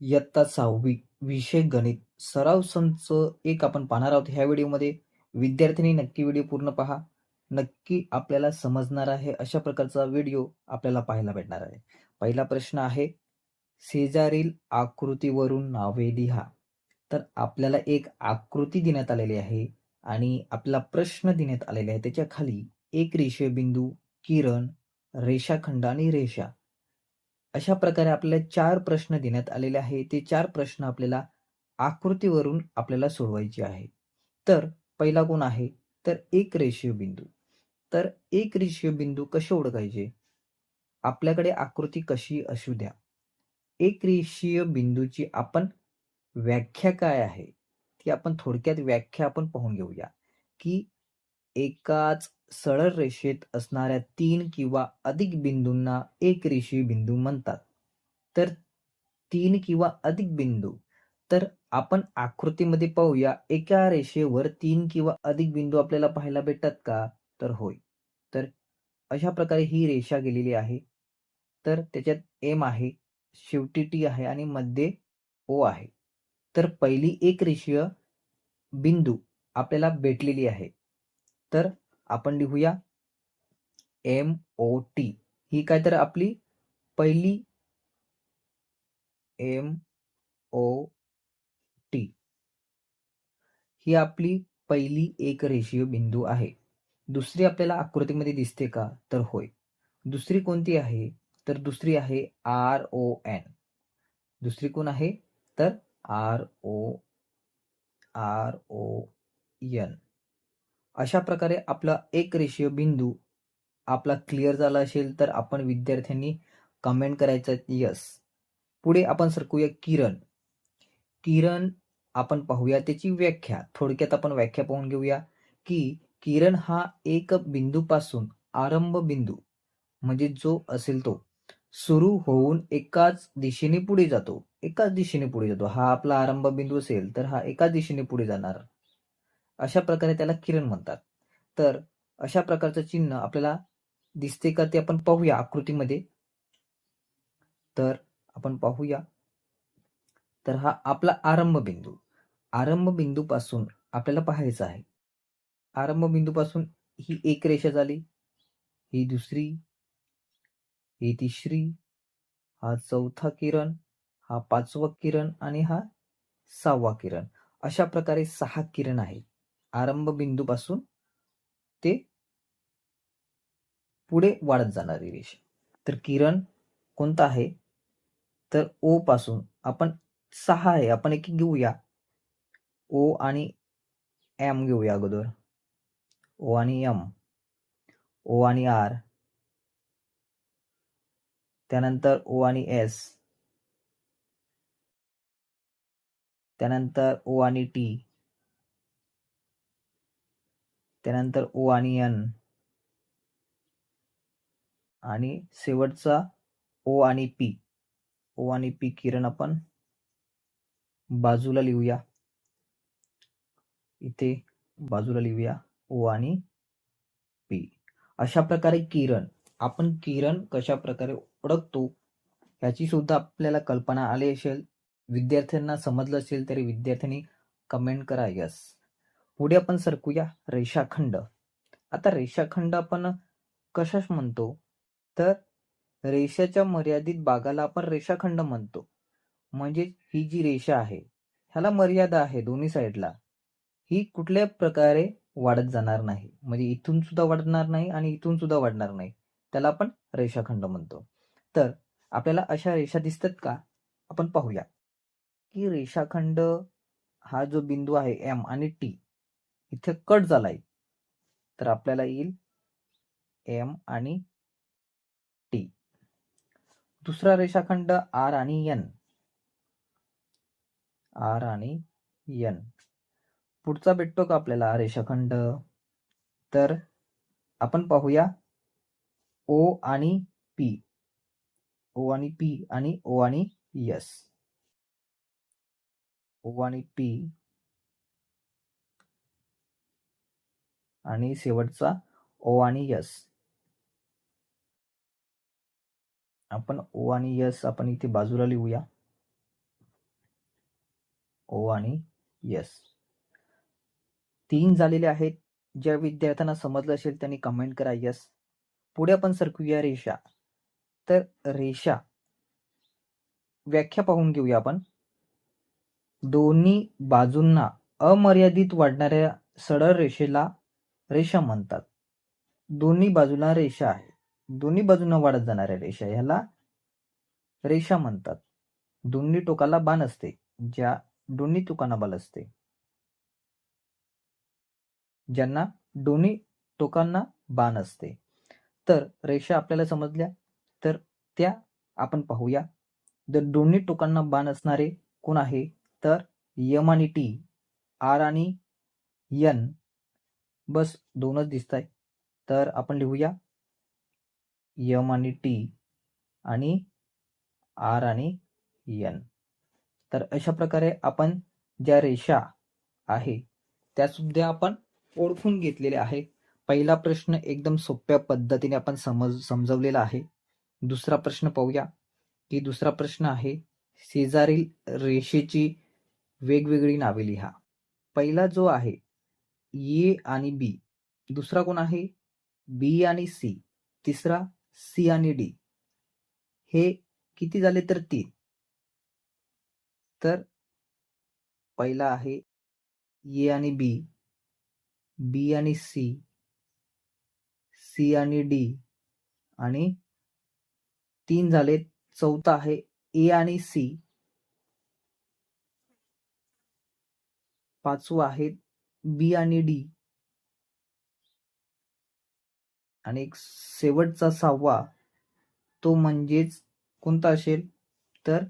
इयत्ता 6वी विषय गणित सराव संच एक आपण पाहणार आहोत. ह्या व्हिडिओमध्ये विद्यार्थ्यांनी नक्की व्हिडिओ पूर्ण पहा. नक्की आपल्याला समजणार आहे अशा प्रकारचा व्हिडिओ आपल्याला पाहायला भेटणार आहे. पहिला प्रश्न आहे, शेजारील आकृतीवरून नावे लिहा. तर आपल्याला एक आकृती देण्यात आलेली आहे आणि आपला प्रश्न देण्यात आलेला आहे. त्याच्या खाली एक रेषीय बिंदू, किरण, रेषाखंड आणि रेषा अशा प्रकारे आपल्याला 4 प्रश्न देण्यात आलेले आहे. ते 4 प्रश्न आपल्याला आकृतीवरून आपल्याला सोडवायचे आहे. तर पहिला कोण आहे? तर एक रेषीय बिंदू. तर एक रेषीय बिंदू कसे ओळखायचे? आपल्याकडे आकृती कशी असू द्या. एक रेषीय बिंदूची आपण व्याख्या काय आहे? ती आपण थोडक्यात व्याख्या आपण पाहून घेऊया, की एकाच सरळ रेषेत असणाऱ्या 3 किंवा अधिक बिंदूंना एक रेषीय बिंदू म्हणतात. तर 3 किंवा अधिक बिंदू. तर आपण आकृतीमध्ये पाहूया, एका रेषेवर 3 किंवा अधिक बिंदू आपल्याला पाहायला भेटतात का? तर होय. तर अशा प्रकारे ही रेषा गेलेली आहे. तर त्याच्यात एम आहे, शेवटी टी आहे आणि मध्ये ओ आहे. तर पहिली एक रेषीय बिंदू आपल्याला भेटलेली आहे. तर आपण लिहूया MOT. ही काय तर आपली पहिली MOT ही आपली पहिली एक रेषीय बिंदू आहे. दुसरी आपल्याला आकृतीमध्ये दिसते का? तर होय. दुसरी कोणती आहे? तर दुसरी आहे RON. दुसरी कोण आहे? तर RON. अशा प्रकारे आपला एक रेषीय बिंदू आपला क्लिअर झाला असेल तर आपण विद्यार्थ्यांनी कमेंट करायचं यस. पुढे आपण सरकूया किरण. किरण आपण पाहूया त्याची व्याख्या. थोडक्यात आपण व्याख्या पाहून घेऊया, की किरण हा एक बिंदूपासून आरंभ बिंदू म्हणजे जो असेल तो सुरू होऊन एकाच दिशेने पुढे जातो. एकाच दिशेने पुढे जातो. हा आपला आरंभ बिंदू असेल तर हा एकाच दिशेने पुढे जाणार. अशा प्रकारे त्याला किरण म्हणतात. तर अशा प्रकारचं चिन्ह आपल्याला दिसते का ते आपण पाहूया आकृतीमध्ये. तर आपण पाहूया. तर हा आपला आरंभ बिंदू. आरंभ बिंदूपासून आपल्याला पाहायचं आहे. आरंभ बिंदूपासून ही एक रेषा झाली, ही दुसरी, ही तिसरी, हा चौथा किरण, हा पाचवा किरण आणि हा 6वा किरण. अशा प्रकारे 6 किरण आहेत. आरंभ बिंदूपासून ते पुढे वाढत जाणारी रेषा. तर किरण कोणता आहे? तर ओ पासून आपण 6 आहे. आपण एक घेऊया. ओ आणि एम घेऊया अगोदर. ओ आणि एम, ओ आणि आर, त्यानंतर ओ आणि एस, त्यानंतर ओ आणि टी, त्यानंतर ओ आणि एन आणि शेवटचा ओ आणि पी. ओ आणि पी किरण आपण बाजूला लिहूया. इथे बाजूला लिहूया ओ आणि पी. अशा प्रकारे किरण, आपण किरण कशा प्रकारे ओळखतो याची सुद्धा आपल्याला कल्पना आली असेल. विद्यार्थ्यांना समजलं असेल तरी विद्यार्थ्यांनी कमेंट करा यस. पुढे आपण सरकूया रेषाखंड. आता रेषाखंड आपण कशास म्हणतो? तर रेषेच्या मर्यादित भागाला आपण रेषाखंड म्हणतो. म्हणजे ही जी रेषा आहे ह्याला मर्यादा आहे दोन्ही साईडला. ही कुठल्या प्रकारे वाढत जाणार नाही. म्हणजे इथून सुद्धा वाढणार नाही आणि इथून सुद्धा वाढणार नाही. त्याला आपण रेषाखंड म्हणतो. तर आपल्याला अशा रेषा दिसतात का? आपण पाहूया, की रेषाखंड हा जो बिंदू आहे एम आणि टी इथे कट झालाय. तर आपल्याला येईल एम आणि टी. दुसरा रेषाखंड आर आणि एन. आर आणि एन. पुढचा भेटतो का आपल्याला रेषाखंड? तर आपण पाहूया ओ आणि पी. ओ आणि पी आणि ओ आणि एस. ओ आणि पी आणि शेवटचा ओ आणि एस. आपण ओ आणि एस आपण इथे बाजूला लिहूया. O आणि S. 3 झालेले आहेत. ज्या विद्यार्थ्यांना समजलं असेल त्यांनी कमेंट करा यस. पुढे आपण सरकूया रेषा. तर रेषा व्याख्या पाहून घेऊया आपण. दोन्ही बाजूंना अमर्यादित वाढणाऱ्या सरळ रेषेला रेषा म्हणतात. दोन्ही बाजूला रेषा आहे. दोन्ही बाजूंना वाढत जाणाऱ्या रेषा ह्याला रेषा म्हणतात. दोन्ही टोकाला बाण असते. ज्या दोन्ही टोकांना बाण असते, ज्यांना दोन्ही टोकांना बाण असते. तर रेषा आपल्याला समजल्या. तर त्या आपण पाहूया. जर दोन्ही टोकांना बाण असणारे कोण आहे, तर यम आणि टी, आर आणि एन, बस दोनच दिसत आहे. तर आपण लिहूया यम आणि टी आणि आर आणि एन. तर अशा प्रकारे आपण ज्या रेषा आहे त्या सुद्धा आपण ओळखून घेतलेल्या आहे. पहिला प्रश्न एकदम सोप्या पद्धतीने आपण समजवलेला आहे. दुसरा प्रश्न पाहूया की दुसरा प्रश्न आहे शेजारील रेषेची वेगवेगळी नावे लिहा. पहिला जो आहे ए आणि बी, दुसरा कोण आहे बी आणि सी, तिसरा सी आणि डी. हे किती झाले तर 3. तर पहिला आहे ए आणि बी, बी आणि सी, सी आणि डी आणि 3 झाले. चौथा आहे ए आणि सी, पाचवा आहे बी आणि डी आणि एक शेवटचा 6वा तो म्हणजेच कोणता असेल तर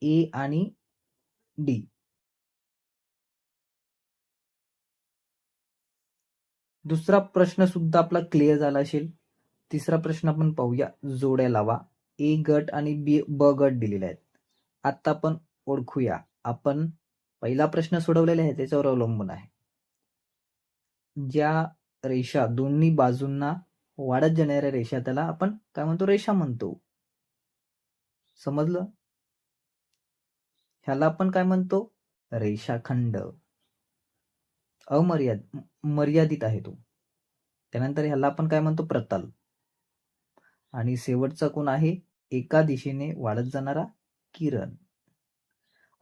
ए आणि डी. दुसरा प्रश्न सुद्धा आपला क्लिअर झाला असेल. तिसरा प्रश्न आपण पाहूया. जोड्या लावा. ए गट आणि ब गट दिलेले आहेत. आता आपण ओळखूया. आपण पहिला प्रश्न सोडवलेला आहे त्याच्यावर अवलंबून आहे. ज्या रेषा दोन्ही बाजूंना वाढत जाणाऱ्या रेषा त्याला आपण काय म्हणतो, रेषा म्हणतो. समजलं? ह्याला आपण काय म्हणतो, रेषाखंड. मर्यादित आहे तो. त्यानंतर ह्याला आपण काय म्हणतो, प्रतल. आणि शेवटचा कोण आहे, एका दिशेने वाढत जाणारा किरण.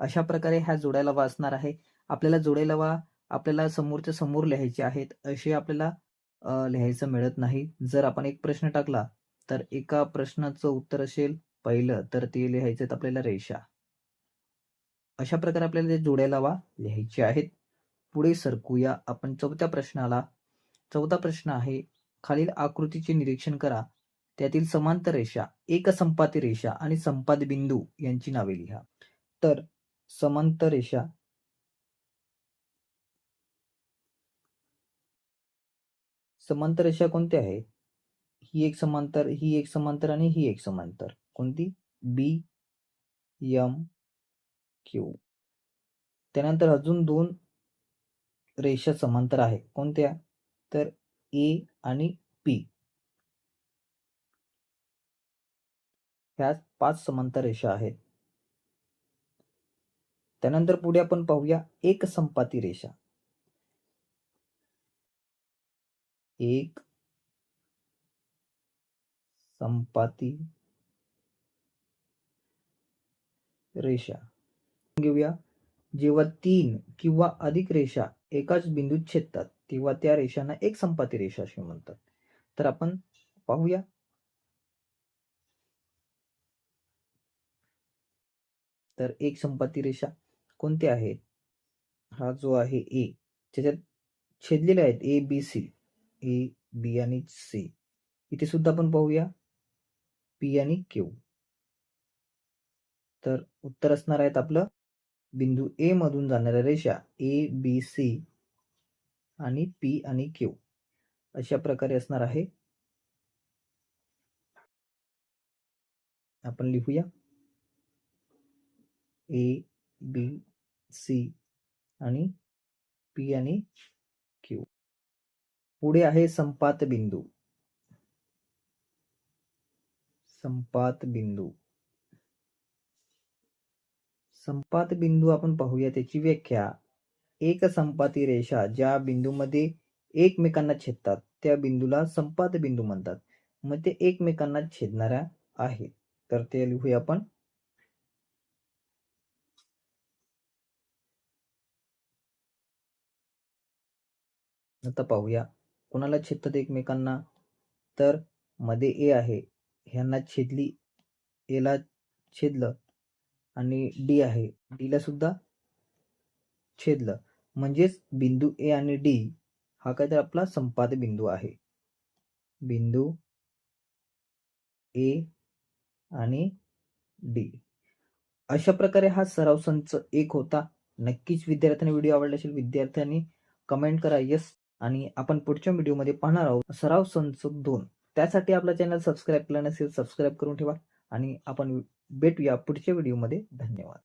अशा प्रकारे ह्या जोड्याला वाचणार आहे. आपल्याला जोड्याला आपल्याला समोरच्या समोर लिहायचे आहेत असे आपल्याला लिहायचं मिळत नाही. जर आपण एक प्रश्न टाकला तर एका प्रश्नाचं उत्तर असेल पहिलं तर ते लिहायचं आपल्याला रेषा. अशा प्रकारे आपल्याला ते जोड्याला लिहायचे आहेत. पुढे सरकूया आपण चौथ्या प्रश्नाला. चौथा प्रश्न आहे खालील आकृतीचे निरीक्षण करा. त्यातील समांतर रेषा, एकसंपाती रेषा आणि संपात बिंदू यांची नावे लिहा. तर समांतर रेषा, समांतर रेषा कोणत्या आहे, ही एक समांतर, ही एक समांतर आणि ही एक समांतर. कोणती, बी एम क्यू. त्यानंतर अजून 2 रेषा समांतर आहे. कोणत्या, तर ए आणि पी. ह्या 5 समांतर रेषा आहेत. त्यानंतर पुढे आपण पाहूया एक संपाती रेषा. एक संपाती रेषा घेऊया. जेव्हा 3 किंवा अधिक रेषा एकाच बिंदूत छेदतात तेव्हा त्या रेषांना एक संपाती रेषा असे म्हणतात. तर आपण पाहूया. तर एक संपाती रेषा कोणत्या आहेत, हा जो आहे ए, त्याच्यात छेदलेले आहेत A B C, A B आणि सी. इथे सुद्धा आपण पाहूया पी आणि क्यू. तर उत्तर असणार आहेत आपलं बिंदू ए मधून जाणाऱ्या रेषा ए बी सी आणि पी आणि क्यू अशा प्रकारे असणार आहे. आपण लिहूया ए बी सी आणि पी आणि क्यू. पुढे आहे संपात बिंदू. संपात बिंदू, संपात बिंदू आपण पाहूया त्याची व्याख्या. एक संपाती रेषा ज्या बिंदूमध्ये एकमेकांना छेदतात त्या बिंदूला संपात बिंदू म्हणतात. मग ते एकमेकांना छेदणाऱ्या आहेत. तर ते लिहूया आपण. आता पाहूया कोणाला छेदतात एकमेकांना. तर मध्ये ए आहे, ह्यांना छेदली, एला छेदलं, आणि डी आहे, डीला सुद्धा छेदलं. म्हणजेच बिंदू ए आणि डी हा काय तर आपला संपात बिंदू आहे. बिंदू ए आणि डी. अशा प्रकारे हा सराव संच 1 होता. नक्कीच विद्यार्थ्यांना व्हिडिओ आवडला असेल. विद्यार्थ्यांनी कमेंट करा यस, आणि आपण पुढच्या व्हिडिओमध्ये पाहणार आहोत सराव संच 2. त्यासाठी आपला चॅनल सबस्क्राईब केला नसेल सबस्क्राईब करून ठेवा, आणि आपण भेटूया पुढच्या व्हिडिओमध्ये. धन्यवाद.